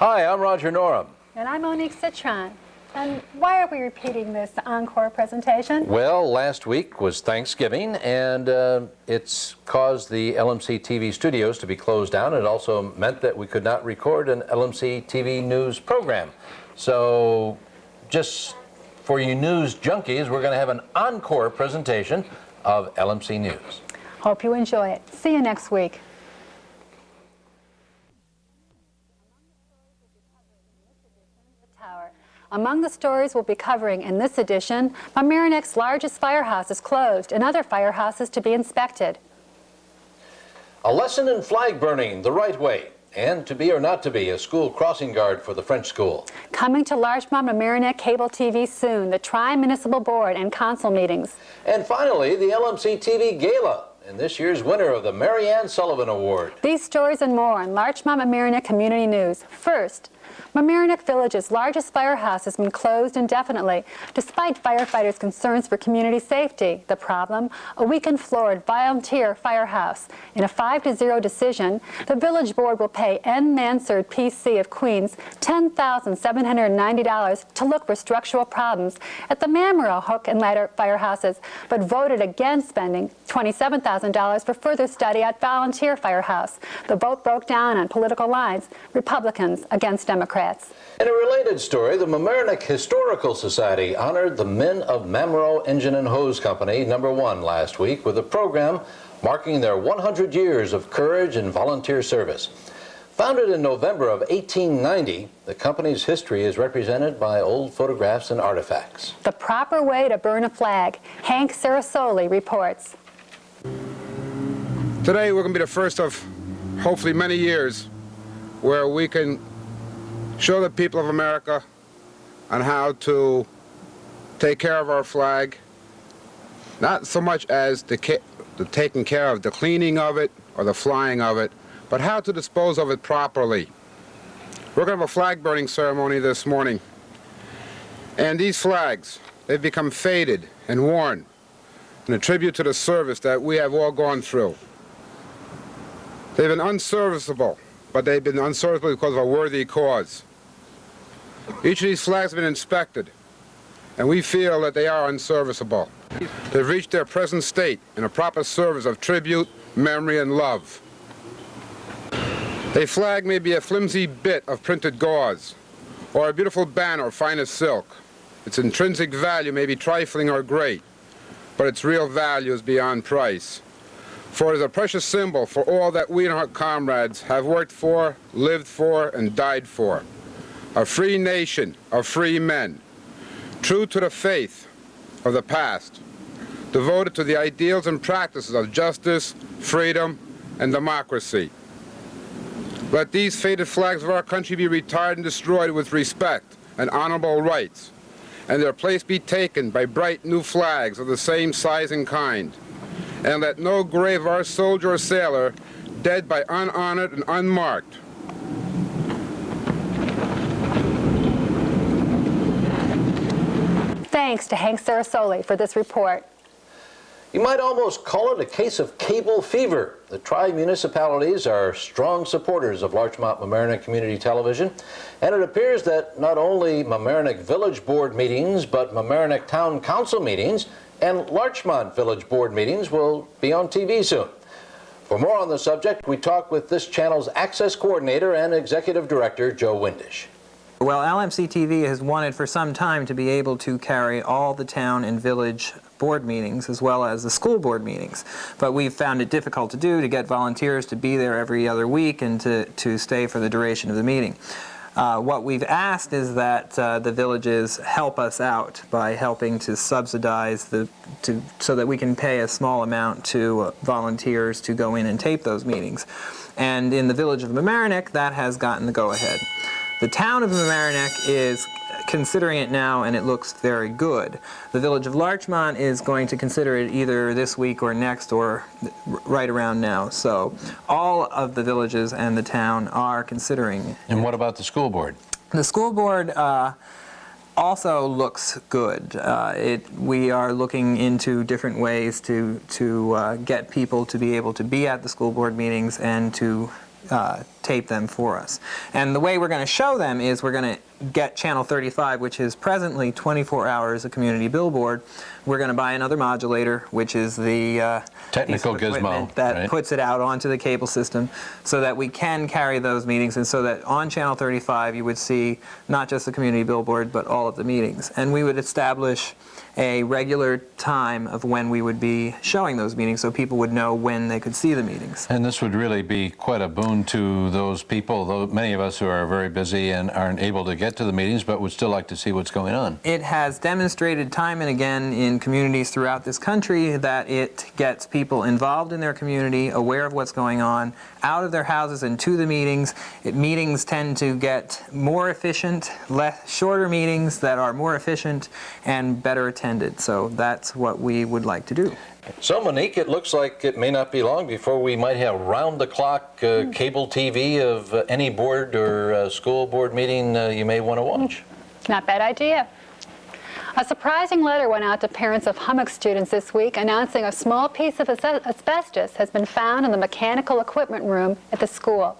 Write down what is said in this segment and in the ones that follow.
Hi, I'm Roger Norum. And I'm Monique Citron. And why are we repeating this Encore presentation? Well, last week was Thanksgiving, and it's caused the LMC-TV studios to be closed down. It also meant that we could not record an LMC-TV news program. So, just for you news junkies, we're going to have an encore presentation of LMC News. Hope you enjoy it. See you next week. Among the stories we'll be covering in this edition, Mamaroneck's largest firehouse is closed and other firehouses to be inspected. A lesson in flag burning the right way, and to be or not to be a school crossing guard for the French school. Coming to Larchmont Mamaroneck Cable TV soon, the Tri-Municipal Board and Council meetings. And finally, the LMC-TV Gala, and this year's winner of the Mary Ann Sullivan Award. These stories and more on Larchmont Mamaroneck Community News. First, Mamaroneck Village's largest firehouse has been closed indefinitely, despite firefighters' concerns for community safety. The problem? A weekend-floored volunteer firehouse. In a 5-0 decision, the village board will pay N. Mansard PC of Queens $10,790 to look for structural problems at the Mamaroneck Hook and Ladder firehouses, but voted against spending $27,000 for further study at Volunteer Firehouse. The vote broke down on political lines, Republicans against Democrats. In a related story, the Mamaroneck Historical Society honored the Men of Mamaroneck Engine and Hose Company #1 last week with a program marking their 100 years of courage and volunteer service. Founded in November of 1890, the company's history is represented by old photographs and artifacts. The proper way to burn a flag. Hank Sarasoli reports. Today we're going to be the first of hopefully many years where we can show the people of America on how to take care of our flag, not so much as the taking care of the cleaning of it or the flying of it, but how to dispose of it properly. We're going to have a flag burning ceremony this morning. And these flags, they've become faded and worn in a tribute to the service that we have all gone through. They've been unserviceable, but they've been unserviceable because of a worthy cause. Each of these flags have been inspected, and we feel that they are unserviceable. They've reached their present state in a proper service of tribute, memory, and love. A flag may be a flimsy bit of printed gauze, or a beautiful banner of finest silk. Its intrinsic value may be trifling or great, but its real value is beyond price. For it is a precious symbol for all that we and our comrades have worked for, lived for, and died for. A free nation of free men, true to the faith of the past, devoted to the ideals and practices of justice, freedom, and democracy. Let these faded flags of our country be retired and destroyed with respect and honorable rights, and their place be taken by bright new flags of the same size and kind. And let no grave of our soldier or sailor, dead by unhonored and unmarked, Thanks to Hank Sarasoli for this report. You might almost call it a case of cable fever. The Tri-Municipalities are strong supporters of Larchmont Mamaroneck Community Television, and it appears that not only Mamaroneck Village Board meetings, but Mamaroneck Town Council meetings and Larchmont Village Board meetings will be on TV soon. For more on the subject, we talk with this channel's Access Coordinator and Executive Director, Joe Windish. Well, LMC-TV has wanted for some time to be able to carry all the town and village board meetings as well as the school board meetings. But we've found it difficult to do, to get volunteers to be there every other week and to stay for the duration of the meeting. What we've asked is that the villages help us out by helping to subsidize so that we can pay a small amount to volunteers to go in and tape those meetings. And in the village of Mamaroneck, that has gotten the go-ahead. The town of Mamaroneck is considering it now, and it looks very good. The village of Larchmont is going to consider it either this week or next, or right around now. So all of the villages and the town are considering. And what about the school board? The school board also looks good. We are looking into different ways to get people to be able to be at the school board meetings and to tape them for us. And the way we're going to show them is we're going to get Channel 35, which is presently 24 hours a community billboard. We're going to buy another modulator, which is the technical piece of equipment gizmo that right? puts it out onto the cable system so that we can carry those meetings, and so that on Channel 35 you would see not just the community billboard but all of the meetings. And we would establish a regular time of when we would be showing those meetings so people would know when they could see the meetings. And this would really be quite a boon to those people, though many of us who are very busy and aren't able to get to the meetings but would still like to see what's going on. It has demonstrated time and again in communities throughout this country that it gets people involved in their community, aware of what's going on, out of their houses and to the meetings. Meetings tend to get more efficient, shorter meetings that are more efficient and better attended. So that's what we would like to do. So, Monique, it looks like it may not be long before we might have round-the-clock cable TV of any board or school board meeting you may want to watch. Not a bad idea. A surprising letter went out to parents of Hummock students this week announcing a small piece of asbestos has been found in the mechanical equipment room at the school.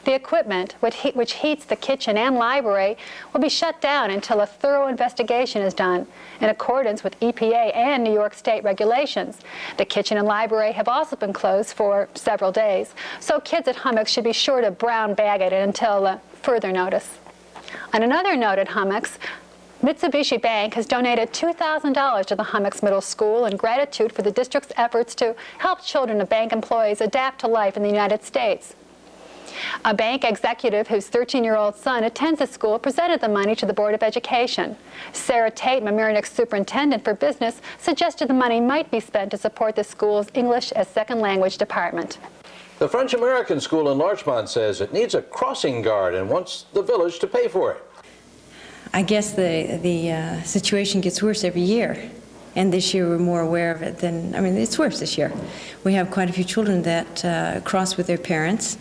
The equipment, which heats the kitchen and library, will be shut down until a thorough investigation is done, in accordance with EPA and New York State regulations. The kitchen and library have also been closed for several days, so kids at Hummock should be sure to brown bag it until further notice. On another note at Hummock's, Mitsubishi Bank has donated $2,000 to the Hummocks Middle School in gratitude for the district's efforts to help children of bank employees adapt to life in the United States. A bank executive whose 13-year-old son attends the school presented the money to the Board of Education. Sarah Tate, Mamaroneck's superintendent for business, suggested the money might be spent to support the school's English as second language department. The French-American school in Larchmont says it needs a crossing guard and wants the village to pay for it. I guess the situation gets worse every year, and this year we're more aware of it than, I mean, it's worse this year. We have quite a few children that cross with their parents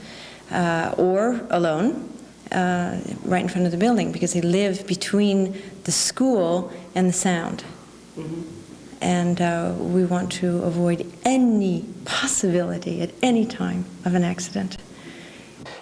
or alone right in front of the building because they live between the school and the sound. Mm-hmm. And we want to avoid any possibility at any time of an accident.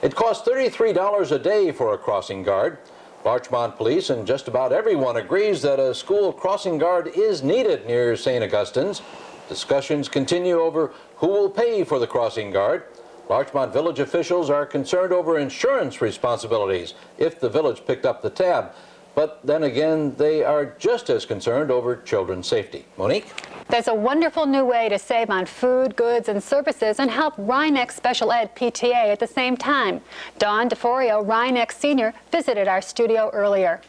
It costs $33 a day for a crossing guard. Larchmont Police and just about everyone agrees that a school crossing guard is needed near St. Augustine's. Discussions continue over who will pay for the crossing guard. Larchmont village officials are concerned over insurance responsibilities if the village picked up the tab. But then again, they are just as concerned over children's safety. Monique? There's a wonderful new way to save on food, goods, and services and help Rhinex Special Ed PTA at the same time. Dawn DeForio, Rhinex Senior, visited our studio earlier.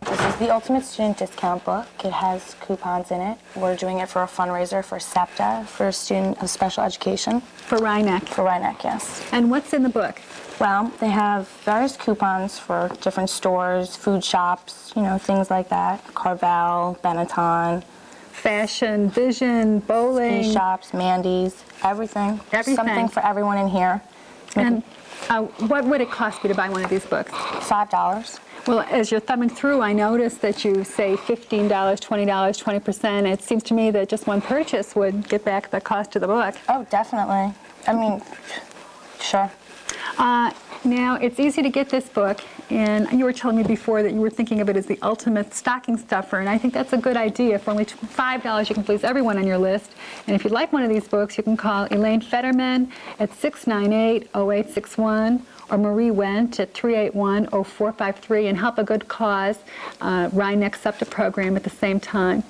This is the Ultimate Student Discount Book. It has coupons in it. We're doing it for a fundraiser for SEPTA, for a student of special education. For Rhinex? For Rhinex, yes. And what's in the book? Well, they have various coupons for different stores, food shops, you know, things like that. Carvel, Benetton. Fashion, vision, bowling. Ski shops, Mandy's, everything. Everything. Something for everyone in here. And what would it cost me to buy one of these books? $5. Well, as you're thumbing through, I noticed that you say $15, $20, 20%. It seems to me that just one purchase would get back the cost of the book. Oh, definitely. I mean, sure. Now, it's easy to get this book, and you were telling me before that you were thinking of it as the ultimate stocking stuffer, and I think that's a good idea. For only $5, you can please everyone on your list. And if you'd like one of these books, you can call Elaine Fetterman at 698-0861 or Marie Wendt at 381-0453 and help a good cause, Rhinex SEPTA program at the same time.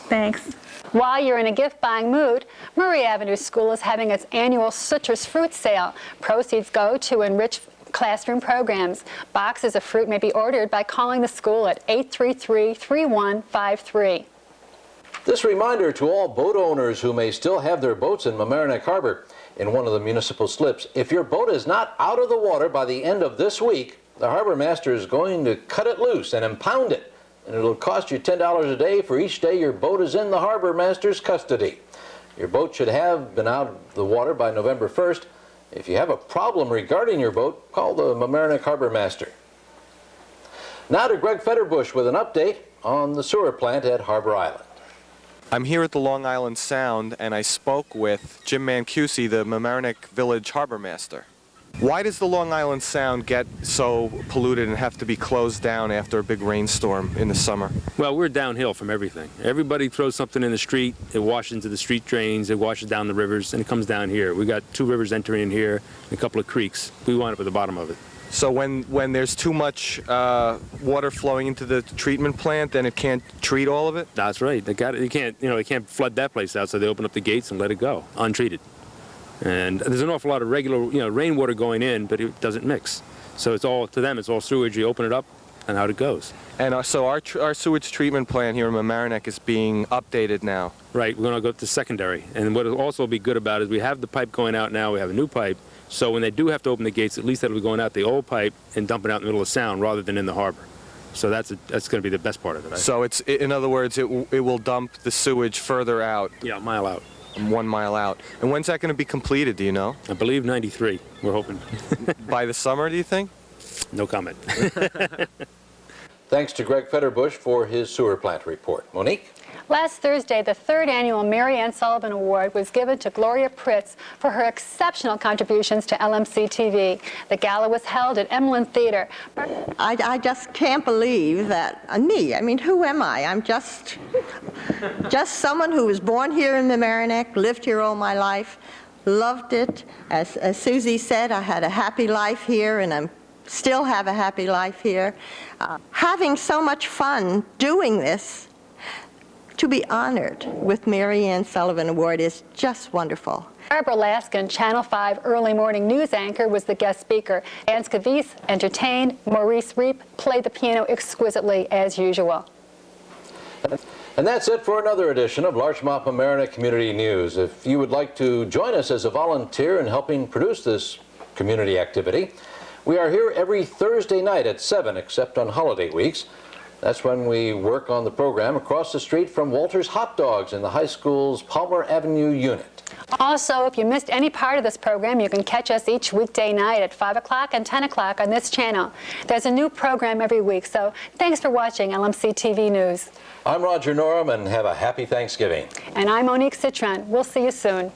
Thanks. While you're in a gift-buying mood, Murray Avenue School is having its annual citrus fruit sale. Proceeds go to enrich classroom programs. Boxes of fruit may be ordered by calling the school at 833-3153. This reminder to all boat owners who may still have their boats in Mamaroneck Harbor. In one of the municipal slips, if your boat is not out of the water by the end of this week, the harbor master is going to cut it loose and impound it. And it'll cost you $10 a day for each day your boat is in the harbor master's custody. Your boat should have been out of the water by November 1st. If you have a problem regarding your boat, call the Mamaroneck Harbor Master. Now to Greg Federbush with an update on the sewer plant at Harbor Island. I'm here at the Long Island Sound, and I spoke with Jim Mancusi, the Mamaroneck Village Harbor Master. Why does the Long Island Sound get so polluted and have to be closed down after a big rainstorm in the summer? Well, we're downhill from everything. Everybody throws something in the street, it washes into the street drains, it washes down the rivers, and it comes down here. We got 2 rivers entering in here, and a couple of creeks. We wind up at the bottom of it. So when there's too much water flowing into the treatment plant, then it can't treat all of it? That's right. They can't flood that place out, so they open up the gates and let it go, untreated. And there's an awful lot of regular, rainwater going in, but it doesn't mix. So it's all, to them, it's all sewage. You open it up, and out it goes. And so our sewage treatment plant here in Mamaroneck is being updated now. Right. We're going to go to secondary. And what will also be good about it is we have the pipe going out now. We have a new pipe. So when they do have to open the gates, at least that'll be going out the old pipe and dumping out in the middle of Sound rather than in the harbor. So that's going to be the best part of it. So it's, in other words, it will dump the sewage further out. Yeah, a mile out. 1 mile out. And when's that going to be completed, do you know? I believe 93, we're hoping. By the summer, do you think? No comment. Thanks to Greg Federbush for his sewer plant report. Monique? Last Thursday, the 3rd annual Mary Ann Sullivan Award was given to Gloria Pritts for her exceptional contributions to LMC-TV. The gala was held at Emlyn Theater. I just can't believe that, me, I mean, who am I? I'm just someone who was born here in Mamaroneck, lived here all my life, loved it. As Susie said, I had a happy life here, and I still have a happy life here. Having so much fun doing this, to be honored with Mary Ann Sullivan Award is just wonderful. Barbara Laskin, Channel 5 early morning news anchor, was the guest speaker. Ann Scavice entertained. Maurice Reep played the piano exquisitely as usual. And that's it for another edition of Larchmont Mamaroneck Community News. If you would like to join us as a volunteer in helping produce this community activity, we are here every Thursday night at 7, except on holiday weeks. That's when we work on the program across the street from Walter's Hot Dogs in the high school's Palmer Avenue unit. Also, if you missed any part of this program, you can catch us each weekday night at 5 o'clock and 10 o'clock on this channel. There's a new program every week, so thanks for watching LMC-TV News. I'm Roger Norum, and have a happy Thanksgiving. And I'm Monique Citron. We'll see you soon.